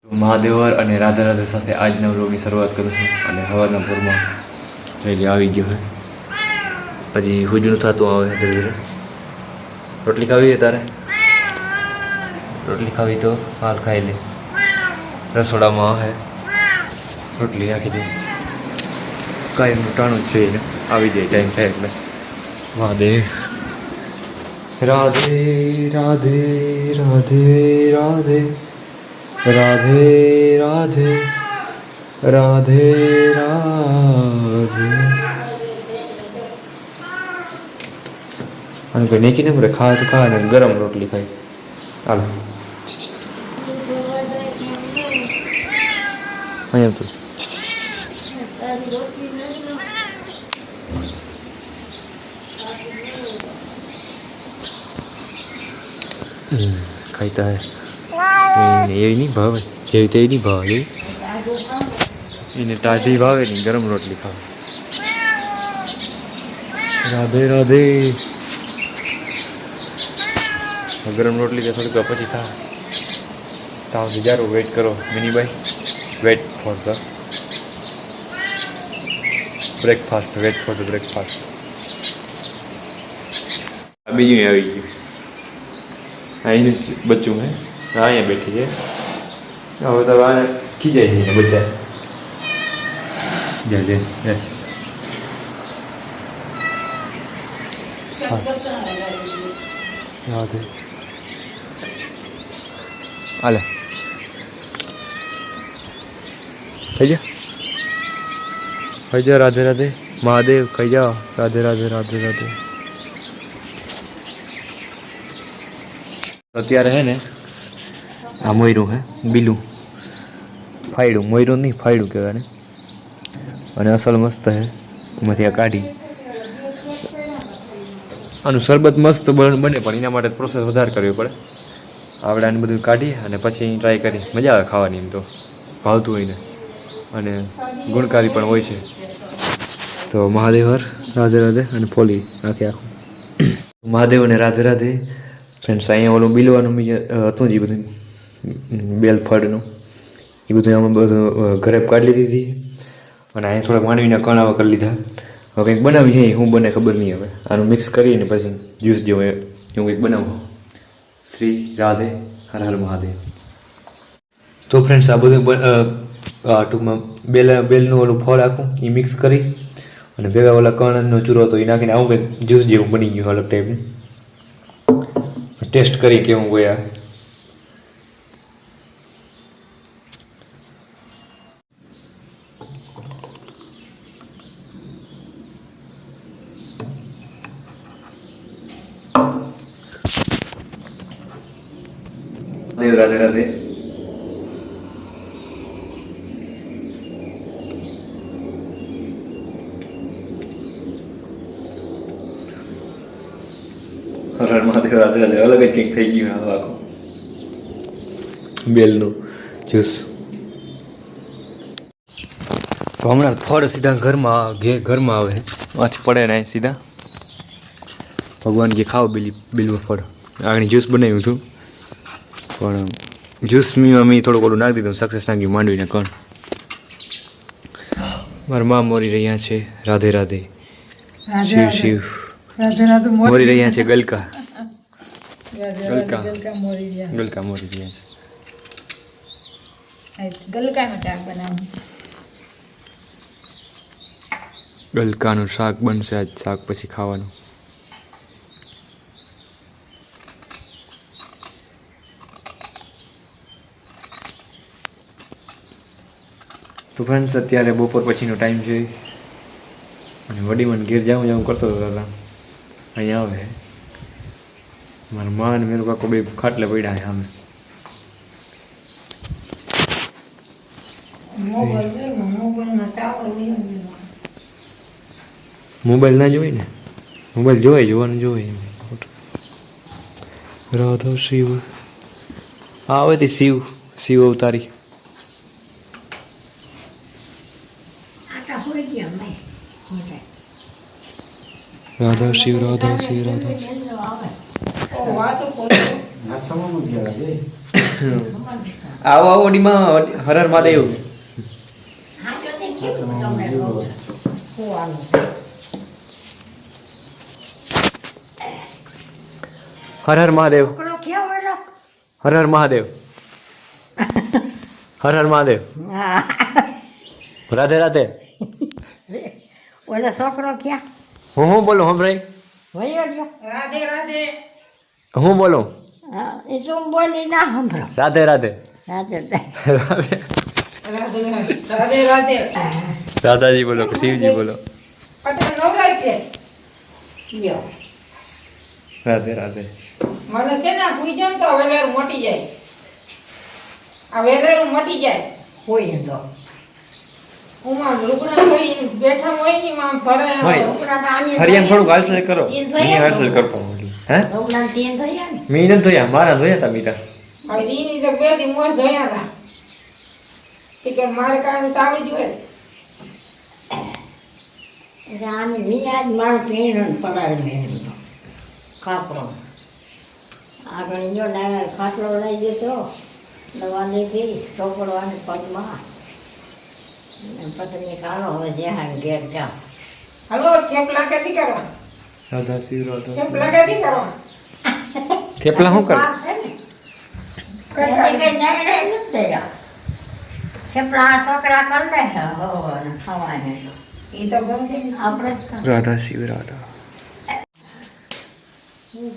મહાદેવર અને રાધા રાધા સાથે આજના વ્લોગની શરૂઆત કરું છું અને હવારના પૂરમાં જોઈ આવી ગયો છે હજી હુજણું થતું આવે ધીરે ધીરે રોટલી ખાવી છે તારે રોટલી ખાવી તો હાલ ખાઈ લે રસોડામાં આવે રોટલી નાખી દે કાંઈ ટાણું જ છે આવી જાય ટાઈમ થાય એટલે મહાદેવ રાધે રાધે રાધે રાધે રાધે રાધે રાધે રાધે અને કોઈ નેકી ને મળે ખાવા તો ખાવા ને ગરમ રોટલી ખાઈ હાલો અહીંયા તો ખાઈતા હે એ નહીં ભાવે જેવી તે નહીં ભાવે એને ટાઢી ભાવે નહીં ગરમ રોટલી ખાવે રાધે રાધે ગરમ રોટલી તો થોડીક પછી થાય ત્યાં સુધી જારો વેઇટ કરો મિનીભાઈ wait for the breakfast wait for the breakfast બીજું આવી ગયું અહીંનું બચ્ચું હે અહીંયા બેઠી છે હવે તો આને ખીજાય નહીં બચ્ચા જય જય જય રાધે હાલે થઈ જા રાધે રાધે મહાદેવ કહી જાઓ રાધે રાધે રાધે રાધે અત્યારે હે ને આ મોયરું હે બીલું ફાયડું મોયરું નહીં ફાયડું કહેવાય ને અને અસલ મસ્ત હે એમાંથી આ કાઢી આનું શરબત મસ્ત બને પણ એના માટે પ્રોસેસ વધારે કરવી પડે આપણે આને બધું કાઢીએ અને પછી ટ્રાય કરી મજા આવે ખાવાની એમ તો ભાવતું હોય ને અને ગુણકારી પણ હોય છે તો મહાદેવર રાધે રાધે અને ફોલી નાખે આખું મહાદેવ અને રાધે રાધે ફ્રેન્ડ્સ અહીંયા ઓલું બીલવાનું હતું જ બધું બેલ ફળનું એ બધું આમાં બધું ઘરે કાઢી લીધી હતી અને અહીંયા થોડાક માંડવીના કણાવા કરી લીધા હવે કંઈક બનાવી છે હું બને ખબર નહીં હવે આનું મિક્સ કરીને પછી જ્યુસ જેવું એવું કંઈક બનાવું શ્રી રાધે હર હર મહાદેવ તો ફ્રેન્ડ્સ આ બધું ટૂંકમાં બેલનું ઓલું ફળ આખું એ મિક્સ કરી અને ભેગા ઓલા કણનો ચૂરો હતો એ નાખીને આવું કંઈક જ્યુસ જેવું બની ગયું અલગ ટાઈપનું ટેસ્ટ કરી કેવું ગયા દેવ રાધે રાધે હર હર મહાદેવ રાધે રાધે અલગ જ કંઈક થઈ ગયું હવે આખું બેલનું જ્યુસ તો હમણાં ફળ સીધા ઘરમાં આવે માંથી પડે ને સીધા ભગવાન કે ખાઓ બિલ્વ ફળ આગળ જ્યુસ બનાવ્યું હતું પણ જ્યુસમાં મેં થોડુંક ઓલું નાખી દીધું સક્સેસ નાખી માંડવીને કણ મારા મા મોરી રહ્યા છે રાધે રાધે શિવ શિવ મોરી રહ્યા છે ગલકા મોરી રહ્યા છે ગલકાનું શાક બનશે આજ શાક પછી ખાવાનું તો ફ્રેન્ડ્સ અત્યારે બપોર પછીનો ટાઈમ છે અને વડીમાં ઘેર જાઉં કરતો હતો દાદા અહીંયા આવે મારા મા અને મેરું કાકો બે ખાટલે પડ્યા સામે મોબાઈલ ના જોઈ ને મોબાઈલ જોવાનું જોવાય રાધા શિવ હા આવે તે શિવ અવતારી રાધા શિવ રાધા શિવ રાધા શિવ આવો આવો ડીમાં હરર મહાદેવ. હા તો તે કેવું તમને કહું હોવાનું હર હર મહાદેવ. છોકરો કેવો એનો હર હર મહાદેવ. હર હર મહાદેવ. હા રાધે રાધે. ઓલો છોકરો ક્યાં હું બોલું હમણાં વયો ગયો રાધે રાધે. હું બોલું હા એ તું બોલી ના સંભળો રાધે રાધે. રાધે રાધે રાધે રાધે રાધે. રાધાજી બોલો કે શિવજી બોલો. પટેલ નવરાજ છે. લ્યો રાધે રાધે. મને છે ને ભૂઈ જામ તો વેલેરું મોટી જાય. આ વેલેરું મોટી જાય. હોય તો ઉમાં રૂગણા થઈ બેઠા હોય ને માં ભરાય. હોય. હરિયાણ થોડુંક હાલસલ કરો. મેં હાલસલ કરતો હું. હે રોગના તેલ થયા ને મેં નથી જોયા મારા જોયા હતા મીઠા. હવે દીની તો બે દી મોર જોયા હતા. કે મારે કામ સારું જોઈએ. એટલે આને નિયાજ મારો પ્રેરણ પડાવી મેળવી તો કાપડો આગળ જો નાના ખાટલો લઈ દીધો દવા લીધી ચોપડવાની પગમાં પછી મેં કાઢો હવે જ્યાં ઘેર જાઓ હલો થેપલા કેથી કરવા? રાધા શિવ રાધા. થેપલા કેથી કરવા? થેપલા શું કરે? થેપલા છોકરા કરી દે ખવાય ઈ તો ગમે. આપણે રાધા શિવ રાધા.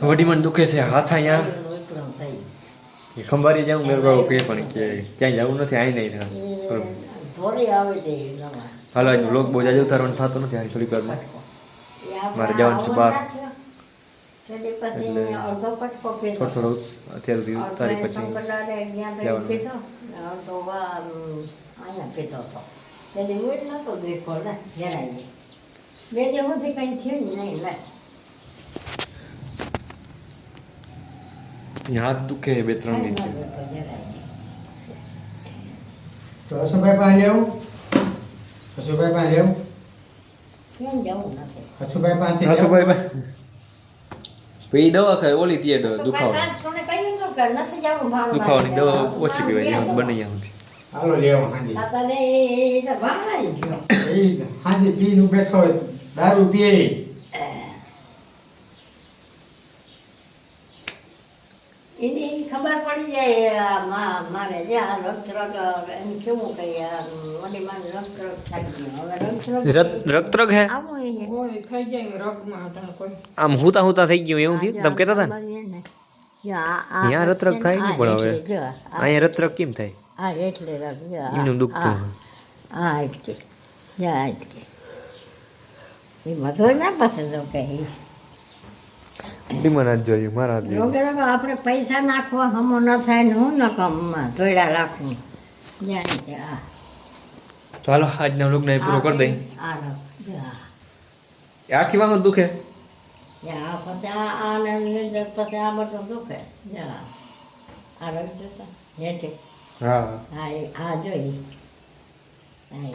વડી મને દુખે છે હાથ અહીંયા એ ખંભારી જાઉં મેરે બાબુ કે પણ કે ક્યાંય જવું નથી અહીં નહીં થાય. થોડી આવી જઈ હાલો આજનો બ્લોગ બહુ જાજો ઉતારવાનો થતો નથી આ થોડીક વારમાં મારે જવાનું છે બહાર થોડું થોડું અત્યાર સુધી ઉતારી પછી જવાનું. અહીંયા પીતો હતો એટલે હું જ નહોતો દેખો ને જરાય બે દિવસથી કંઈ થયું જ નહીં લે હાથ દુખે બે ત્રણ દિન તો હસુભાઈ પાસે લેવું હસુભાઈ પાસે લેવું કેમ જવું નથી હસુભાઈ પાસે હસુભાઈ ભાઈ દવા ખાય ઓલી દે દુખાવા તમને કહ્યું તો કે નથી જવું ભાડું દુખાવાની દવા ઓછી પીવાય જેમ બને ત્યાંથી. હાલો લેવો હાંડી તાતાને એ તો ભાંગાઈ ગયો એ હાંડી પીને બેઠો હોય દારૂ પીએ એની ખબર પડી જાય મારે જે આ રક્તરોગ એમ કેવું કઈ મને મારે રક્તરોગ થઈ ગયો હવે રક્તરોગ હે આવો એ ઓય થઈ જાય રગમાં અટાણ કોઈ. આમ હુતા હુતા થઈ ગયું એવું થયું તમે કહેતા હતા ને અહીંયા રક્તરોગ થાય નહીં પણ હવે અહીંયા રક્તરોગ કેમ થાય હા એટલે રગ એમનું દુખતું હા એટલે જા એટલે એ બધું ના પસંદ કઈ ડીમાં જ જોયું મારા જ જોયું. રોગે રોગે આપણે પૈસા નાખવા હમો ન થાય ને હું ન કમમાં ધોળા રાખવું જાણે છે આ તો હાલો આજના બ્લોગને અહીં પૂરો કરી દઈ. આ રગ એ આખી વાંગો દુખે જા પછી આને લીધે પછી આ બધું દુખે જા આ રગ જોતા હેઠે હા હા એ આ જોઈ હા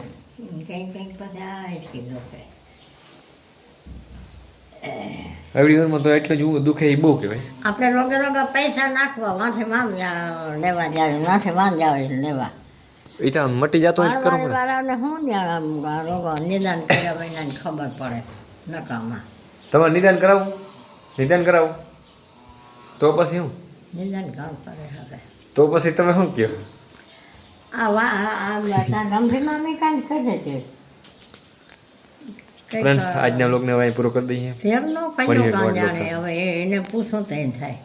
કંઈક કંઈક પછી આ હેઠી દુખે એવડી ઉંમરમાં તો એટલે જ દુખે એ બહુ કહેવાય. આપણે રોગે રોગે પૈસા નાખવા માથે માન લેવા જાય માથે માન જાવ લેવા એ તો આમ મટી જતો હોય તો કરવું પડે. વાળાને શું રોગો નિદાન કર્યા વિના ખબર પડે નકામાં તમારે નિદાન કરાવવું તો પછી શું નિદાન કરવું પડે હવે તો પછી તમે શું કહો આ ગંભીરમાં મેં કાંઈ કરે છે ફ્રેન્ડ્સ આજના બ્લોગને હવે અહીં પૂરો કરી દઈએ. ફેરનો મળીએ કયો કાં એક વાર જાણે હવે એને પૂછો તો થાય